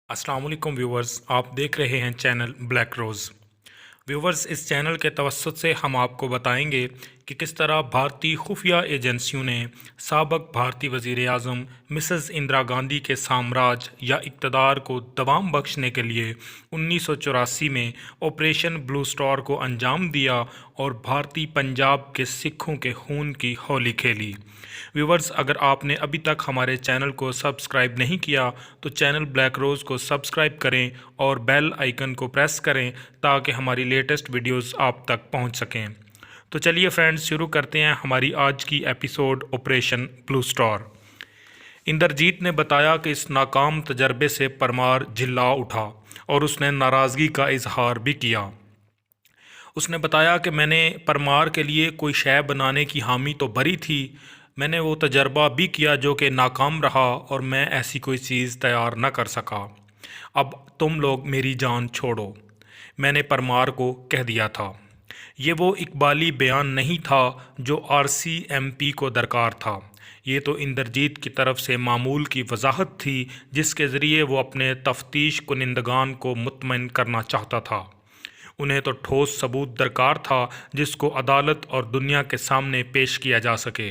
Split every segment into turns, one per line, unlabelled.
अस्सलाम वालेकुम व्यूवर्स, आप देख रहे हैं चैनल ब्लैक रोज़। व्यूवर्स, इस चैनल के तवस्सुत से हम आपको बताएंगे कि किस तरह भारतीय खुफिया एजेंसियों ने साबक भारतीय वज़ीर आज़म मिसेस इंदिरा गांधी के साम्राज्य या इक़्तिदार को दवाम बख्शने के लिए 1984 में ऑपरेशन ब्लू स्टार को अंजाम दिया और भारतीय पंजाब के सिखों के खून की होली खेली। व्यूवर्स, अगर आपने अभी तक हमारे चैनल को सब्सक्राइब नहीं किया तो चैनल ब्लैक रोज़ को सब्सक्राइब करें और बेल आइकन को प्रेस करें ताकि हमारी लेटेस्ट वीडियोस आप तक पहुंच सकें। तो चलिए फ्रेंड्स, शुरू करते हैं हमारी आज की episode operation blue star. Indrajit ने बताया कि इस नाकाम तजर्बे से परमार झिल्ला उठा और उसने नाराज़गी का इजहार भी किया। उसने बताया कि मैंने परमार के लिए कोई शय बनाने की हामी तो भरी थी, मैंने वो तजर्बा भी किया जो कि नाकाम रहा और मैं ऐसी कोई चीज़ तैयार न कर सका। अब तुम लोग मेरी जान छोड़ो, मैंने परमार को कह दिया था। ये वो इकबाली बयान नहीं था जो RCMP को दरकार था। ये तो इंद्रजीत की तरफ से मामूल की वजाहत थी जिसके ज़रिए वो अपने तफ्तीश कुनिंदगान को मुतमईन करना चाहता था। उन्हें तो ठोस सबूत दरकार था जिसको अदालत और दुनिया के सामने पेश किया जा सके।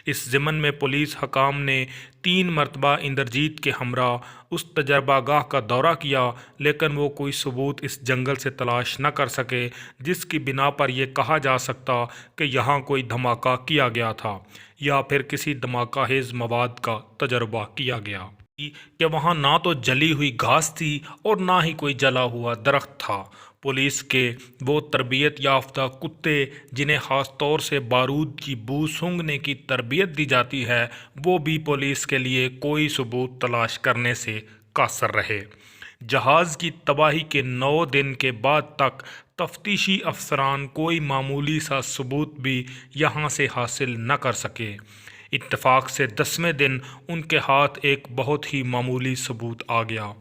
इस ज़िमन में पुलिस हकाम ने 3 मरतबा इंद्रजीत के हमरा उस तजर्बागाह का दौरा किया, लेकिन वो कोई सबूत इस जंगल से तलाश न कर सके जिसकी बिना पर यह कहा जा सकता कि यहाँ कोई धमाका किया गया था या फिर किसी धमाका हेज मवाद का तजर्बा किया गया। कि वहाँ ना तो जली हुई घास थी और ना ही कोई जला हुआ दरख्त था। पुलिस के वो तरबियत याफ्ता कुत्ते जिन्हें ख़ास तौर से बारूद की बू सूंघने की तरबियत दी जाती है, वो भी पुलिस के लिए कोई सबूत तलाश करने से कासर रहे। जहाज़ की तबाही के 9 दिन के बाद तक तफ्तीशी अफसरान कोई मामूली सा सबूत भी यहाँ से हासिल न कर सके। इत्तेफाक से 10वें दिन उनके हाथ एक बहुत ही मामूली सबूत आ गया।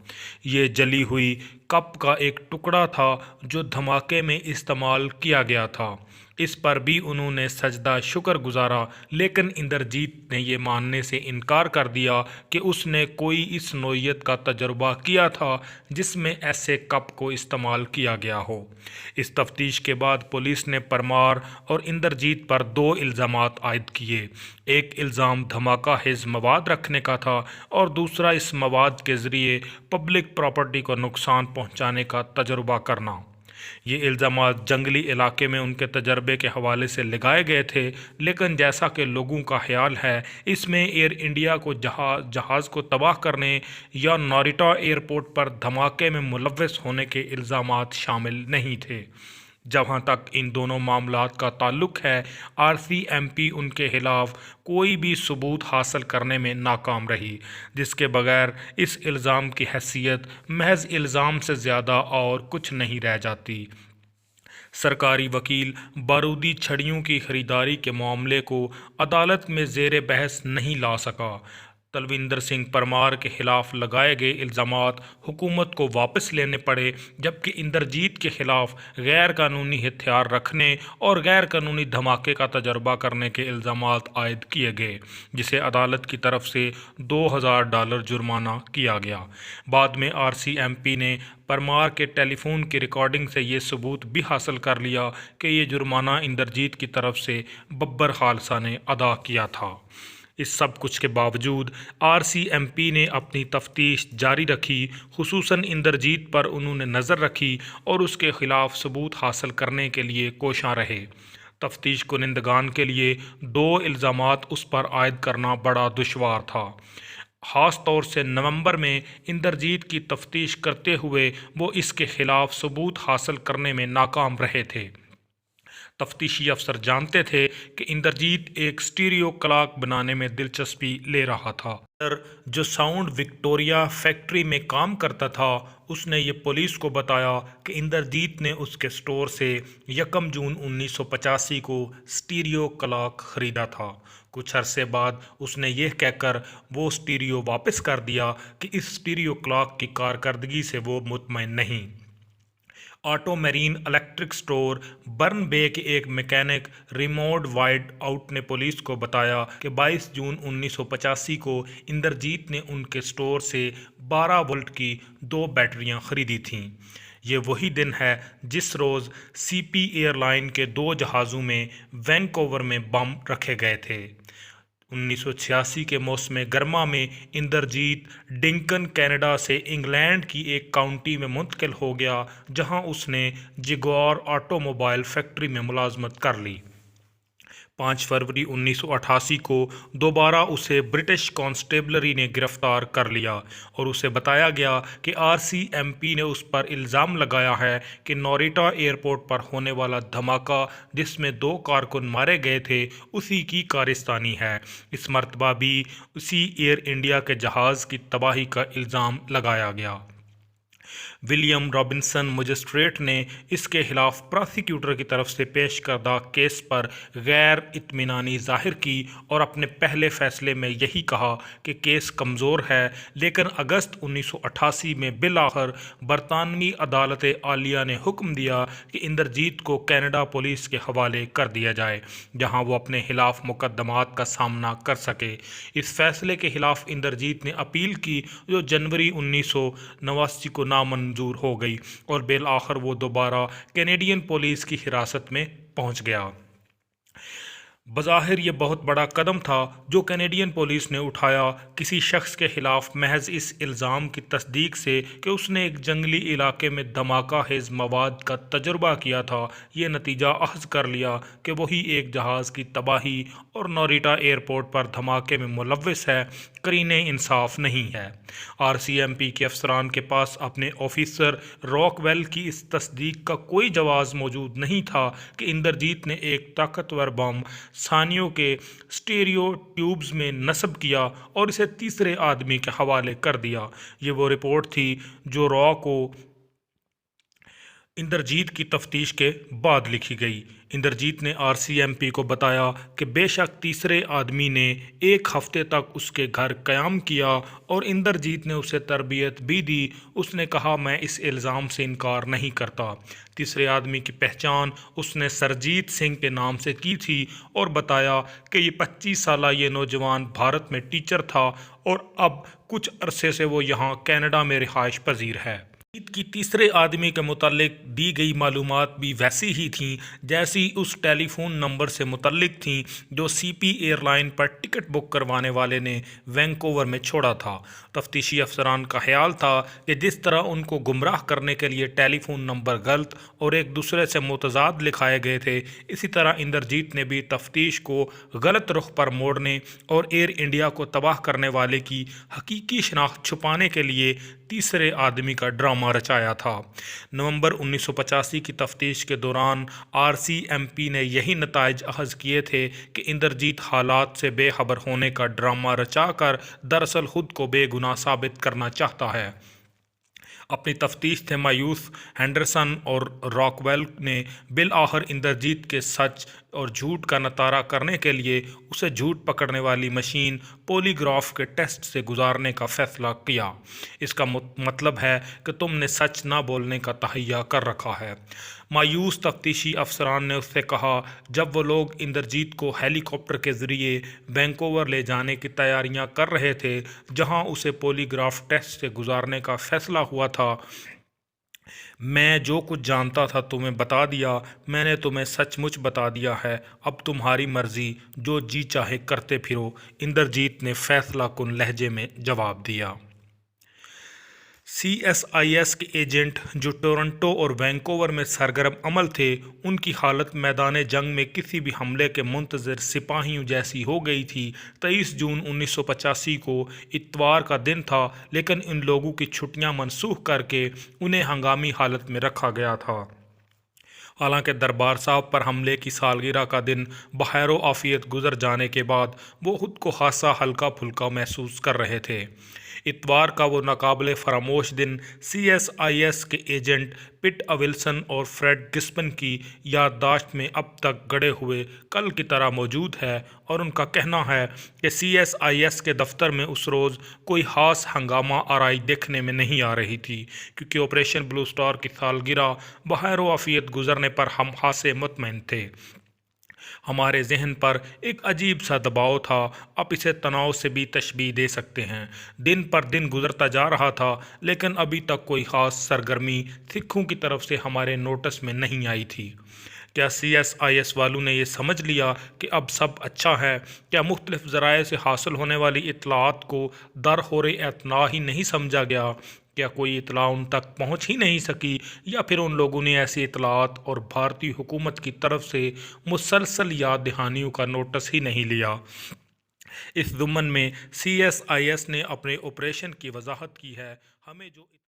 ये जली हुई कप का एक टुकड़ा था जो धमाके में इस्तेमाल किया गया था। इस पर भी उन्होंने सजदा शुक्र गुजारा, लेकिन इंद्रजीत ने यह मानने से इनकार कर दिया कि उसने कोई इस नोयत का तजर्बा किया था जिसमें ऐसे कप को इस्तेमाल किया गया हो। इस तफ्तीश के बाद पुलिस ने परमार और इंद्रजीत पर 2 इल्ज़ामात आयद किए। एक इल्ज़ाम धमाका हेज मवाद रखने का था और दूसरा इस मवाद के ज़रिए पब्लिक प्रॉपर्टी को नुकसान पहुंचाने का तजर्बा करना। ये इल्ज़ामात जंगली इलाके में उनके तजर्बे के हवाले से लगाए गए थे, लेकिन जैसा कि लोगों का ख्याल है इसमें एयर इंडिया को जहाज़ को तबाह करने या नोरिटा एयरपोर्ट पर धमाके में मुलव्वस होने के इल्ज़ामात शामिल नहीं थे। जहाँ तक इन दोनों मामलात का ताल्लुक़ है, RCMP उनके ख़िलाफ़ कोई भी सबूत हासिल करने में नाकाम रही, जिसके बगैर इस इल्ज़ाम की हैसियत महज इल्ज़ाम से ज़्यादा और कुछ नहीं रह जाती। सरकारी वकील बारूदी छड़ियों की खरीदारी के मामले को अदालत में ज़ेर बहस नहीं ला सका। तलविंदर सिंह परमार के खिलाफ लगाए गए इल्ज़ामात हुकूमत को वापस लेने पड़े, जबकि इंद्रजीत के खिलाफ गैर कानूनी हथियार रखने और गैर कानूनी धमाके का तजर्बा करने के इल्ज़ामात आयद किए गए, जिसे अदालत की तरफ से $2000 जुर्माना किया गया। बाद में RCMP ने परमार के टेलीफोन की रिकॉर्डिंग से ये सबूत भी हासिल कर लिया कि ये जुर्माना इंद्रजीत की तरफ से बब्बर खालसा ने अदा किया था। इस सब कुछ के बावजूद RCMP ने अपनी तफ्तीश जारी रखी। खुसूसन इंद्रजीत पर उन्होंने नज़र रखी और उसके ख़िलाफ़ सबूत हासिल करने के लिए कोशां रहे। तफ्तीश कुनिंदगान के लिए 2 इल्ज़ामात उस पर आयद करना बड़ा दुश्वार था। ख़ास तौर से नवंबर में इंद्रजीत की तफ्तीश करते हुए वो इसके ख़िलाफ़ सबूत हासिल करने में नाकाम रहे थे। तफ्तीशी अफसर जानते थे कि इंद्रजीत एक स्टीरियो क्लॉक बनाने में दिलचस्पी ले रहा था। जो साउंड विक्टोरिया फैक्ट्री में काम करता था, उसने ये पुलिस को बताया कि इंद्रजीत ने उसके स्टोर से 1 जून 1985 को स्टीरियो क्लॉक ख़रीदा था। कुछ अरसे बाद उसने यह कहकर वो स्टीरियो वापस कर दिया कि इस स्टीरियो क्लॉक की कारकर्दगी से वो मुतमईन नहीं। Auto marine electric store Burnaby के एक मैकेनिक रिमोड वाइड आउट ने पुलिस को बताया कि 22 जून 1985 को इंद्रजीत ने उनके स्टोर से 12 वोल्ट की 2 बैटरियां खरीदी थीं। ये वही दिन है जिस रोज़ सीपी एयरलाइन के 2 जहाज़ों में वैंकूवर में बम रखे गए थे। 1986 के मौसम गर्मा में इंद्रजीत डिंकन कनाडा से इंग्लैंड की एक काउंटी में मुंतकिल हो गया, जहां उसने जगुआर ऑटोमोबाइल फैक्ट्री में मुलाजमत कर ली। 5 फरवरी 1988 को दोबारा उसे ब्रिटिश कांस्टेबलरी ने गिरफ्तार कर लिया और उसे बताया गया कि आरसीएमपी ने उस पर इल्ज़ाम लगाया है कि नोरिटा एयरपोर्ट पर होने वाला धमाका जिसमें 2 कारकुन मारे गए थे उसी की कारस्तानी है। इस मरतबा भी उसी एयर इंडिया के जहाज़ की तबाही का इल्ज़ाम लगाया गया। विलियम रॉबिन्सन मजिस्ट्रेट ने इसके खिलाफ प्रोसिक्यूटर की तरफ से पेश करदा केस पर गैर इत्मीनानी जाहिर की और अपने पहले फैसले में यही कहा कि केस कमज़ोर है, लेकिन अगस्त 1988 में बिलाखिर बरतानवी अदालत आलिया ने हुक्म दिया कि इंद्रजीत को कनाडा पुलिस के हवाले कर दिया जाए, जहां वो अपने खिलाफ मुकदमात का सामना कर सके। इस फैसले के खिलाफ इंद्रजीत ने अपील की, जो जनवरी 1989 को नामंजूर हो गई और बिल आखिर वो दोबारा कैनेडियन पुलिस की हिरासत में पहुंच गया। बज़ाहिर ये बहुत बड़ा कदम था जो कैनेडियन पुलिस ने उठाया किसी शख्स के खिलाफ महज इस इल्ज़ाम की तस्दीक से कि उसने एक जंगली इलाके में धमाका हेज़ मवाद का तजुर्बा किया था। ये नतीजा अख़ज़ कर लिया कि वही एक जहाज़ की तबाही और नोरिटा एयरपोर्ट पर धमाके में मुलव्विस है। करीने इंसाफ नहीं है। आरसीएमपी के अफसरान के पास अपने ऑफिसर रॉकवेल की इस तस्दीक का कोई जवाज़ मौजूद नहीं था कि इंद्रजीत ने एक ताकतवर बम सानियों के स्टीरियो ट्यूब्स में नस्ब किया और इसे तीसरे आदमी के हवाले कर दिया। ये वो रिपोर्ट थी जो रॉ को इंद्रजीत की तफ्तीश के बाद लिखी गई। इंद्रजीत ने आरसीएमपी को बताया कि बेशक तीसरे आदमी ने 1 हफ्ते तक उसके घर क़याम किया और इंद्रजीत ने उसे तरबियत भी दी। उसने कहा, मैं इस इल्ज़ाम से इनकार नहीं करता। तीसरे आदमी की पहचान उसने सरजीत सिंह के नाम से की थी और बताया कि ये 25 साला ये नौजवान भारत में टीचर था और अब कुछ अरसे से वो यहाँ कनाडा में रिहाइश पजीर है। ईद की तीसरे आदमी के मुतालिक दी गई मालूमात भी वैसी ही थीं जैसी उस टेलीफोन नंबर से मुतल्लिक थीं जो सीपी एयरलाइन पर टिकट बुक करवाने वाले ने वैंकूवर में छोड़ा था। तफ्तीशी अफसरान का ख्याल था कि जिस तरह उनको गुमराह करने के लिए टेलीफोन नंबर गलत और एक दूसरे से मुतजाद लिखाए गए थे, इसी तरह इंद्रजीत ने भी तफ्तीश को गलत रुख पर मोड़ने और एयर इंडिया को तबाह करने वाले की हकीकी शनाख्त छुपाने के लिए तीसरे आदमी का ड्रामा रचाया था। नवंबर 1985 की तफ्तीश के दौरान आरसीएमपी ने यही नताइज अखज़ किए थे कि इंद्रजीत हालात से बेखबर होने का ड्रामा रचाकर दरअसल खुद को बेगुनाह साबित करना चाहता है। अपनी तफ्तीश से मायूस हैंडरसन और रॉकवेल ने बिल आखिर इंद्रजीत के सच और झूठ का नतारा करने के लिए उसे झूठ पकड़ने वाली मशीन पॉलीग्राफ के टेस्ट से गुजारने का फैसला किया। इसका मतलब है कि तुमने सच ना बोलने का तहैया कर रखा है। मायूस तफ्तीशी अफसरान ने उससे कहा, जब वो लोग इंद्रजीत को हेलीकॉप्टर के ज़रिए वैंकूवर ले जाने की तैयारियां कर रहे थे, जहां उसे पॉलीग्राफ टेस्ट से गुजारने का फैसला हुआ था, मैं जो कुछ जानता था तुम्हें बता दिया। मैंने तुम्हें सचमुच बता दिया है। अब तुम्हारी मर्ज़ी, जो जी चाहे करते फिरो, इंद्रजीत ने फैसला कुन लहजे में जवाब दिया। सीएसआईएस के एजेंट जो टोरंटो और वैंकूवर में सरगर्म अमल थे, उनकी हालत मैदान जंग में किसी भी हमले के मुंतज़िर सिपाहियों जैसी हो गई थी। 23 जून 1985 को इतवार का दिन था, लेकिन इन लोगों की छुट्टियां मनसूख करके उन्हें हंगामी हालत में रखा गया था। हालांकि दरबार साहब पर हमले की सालगिरह का दिन बखैर आफियत गुजर जाने के बाद वो खुद को खासा हल्का फुल्का महसूस कर रहे थे। इतवार का वो नाकाबिले फरामोश दिन CSIS के एजेंट पिट विल्सन और फ्रेड गिब्सन की याददाश्त में अब तक गड़े हुए कल की तरह मौजूद है, और उनका कहना है कि CSIS के दफ्तर में उस रोज़ कोई खास हंगामा आराई देखने में नहीं आ रही थी, क्योंकि ऑपरेशन ब्लू स्टार की सालगिरह बखैर आफियत गुजरने पर हम खासे मुतमईन थे। हमारे जहन पर एक अजीब सा दबाव था, आप इसे तनाव से भी तशबीह दे सकते हैं। दिन पर दिन गुजरता जा रहा था, लेकिन अभी तक कोई ख़ास सरगर्मी सिखों की तरफ से हमारे नोटिस में नहीं आई थी। क्या CSIS वालों ने यह समझ लिया कि अब सब अच्छा है? क्या मुख्तलिफ ज़राए से हासिल होने वाली इतलात को दरखोर एतना ही नहीं समझा गया? क्या कोई इतला उन तक पहुंच ही नहीं सकी, या फिर उन लोगों ने ऐसी इतलात और भारतीय हुकूमत की तरफ से मुसलसल याद दहानियों का नोटिस ही नहीं लिया? इस ज़ुम्मन में CSIS ने अपने ऑपरेशन की वजाहत की है। हमें जो